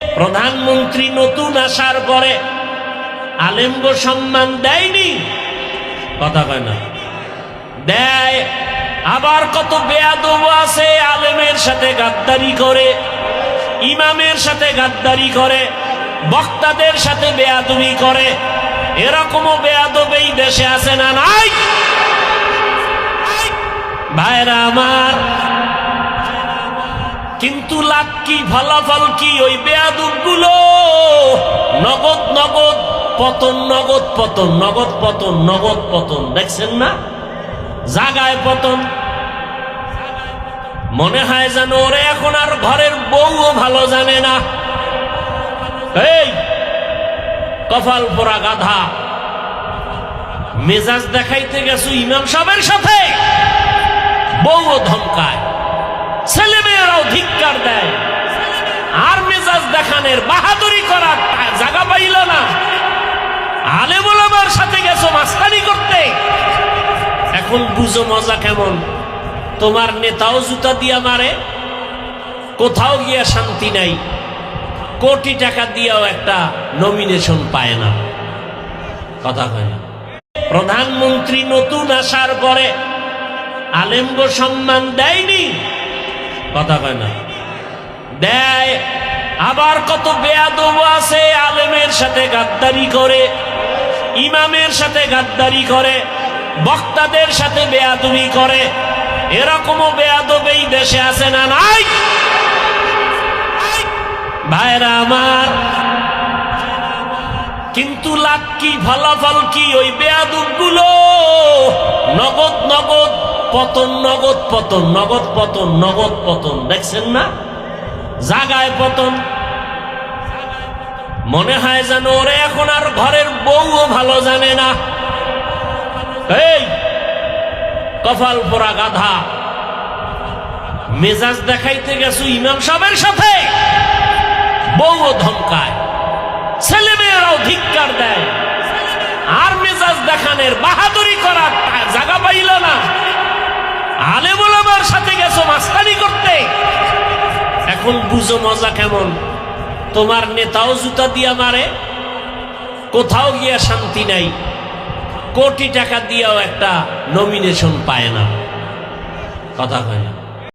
প্রধানমন্ত্রী নতুন আসার পরে আলেমগো সম্মান দেয়নি, কথা কয় না, দেয়। আবার কত বেয়াদব আছে আলেমের সাথে গাদ্দারি করে, ইমামের সাথে গাদ্দারি করে, বক্তাদের সাথে বেয়াদবি করে। এরকমও বেয়াদব এই দেশে আছে না নাই? ভাইরা আমার, কিন্তু লাভ কি, ফলাফল কি? ওই বেয়াদব গুলো নগদ নগদ পতন, নগদ পতন, নগদ পতন, নগদ পতন। দেখছেন না? জাগায় পতন। মনে হয় যেন ওরে এখন আর ঘরের বউও ভালো জানে না। এই কপাল পোড়া গাধা, মেজাজ দেখাইতে গেছো ইমাম সাহেবের সাথে, বউও ধমকায়, ছেলে মেয়েরাও ধিক্কার দেয়, আর মেজাজ দেখানের বাহাদুরি করার জায়গা পাইল না। আলেম ওলামার সাথে গেছো মাস্তানি করতে। এখন বুঝো মজা কেমন। তোমার নেতাও জুতা দিয়া মারে, কোথাও গিয়া শান্তি নাই, কোটি টাকা দিয়াও একটা নমিনেশন পায় না, কথা কয় না। প্রধানমন্ত্রী নতুন আসার পরে আলেমগো সম্মান দেয়নি, কথা কয় না, দেয়। আবার কত বেয়াদব আছে আলেমের সাথে গাদ্দারি করে, ইমামের সাথে গাদ্দারি করে, বক্তাদের সাথে বেয়াদবি করে। এরকমও বেয়াদব এই দেশে আছে না নাই? ভাইরা আমার, কিন্তু লাভ কি, ফলাফল কি? ওই বেয়াদব গুলো নগদ নগদ পতন, নগদ পতন, নগদ পতন, নগদ পতন। দেখছেন না? জাগায় পতন। মনে হয় যেন ওরে এখন আর ঘরের বউও ভালো জানে না। এই কপাল পোড়া গাধা, মেজাজ দেখাইতে গেছো ইমাম সাহেবের সাথে, বউও ধমকায়, ছেলে মেয়েরাও ধিক্কার দেয়, আর মেজাজ দেখানের বাহাদুরি করার জায়গা পাইল না। আলেম ওলামার সাথে গেছো মাস্তানি করতে। এখন বুঝো মজা কেমন। তোমার নেতাও জুতা দিয়া মারে, কোথাও গিয়া শান্তি নাই, কোটি টাকা দিয়াও একটা নমিনেশন পায় না, কথা কয় না।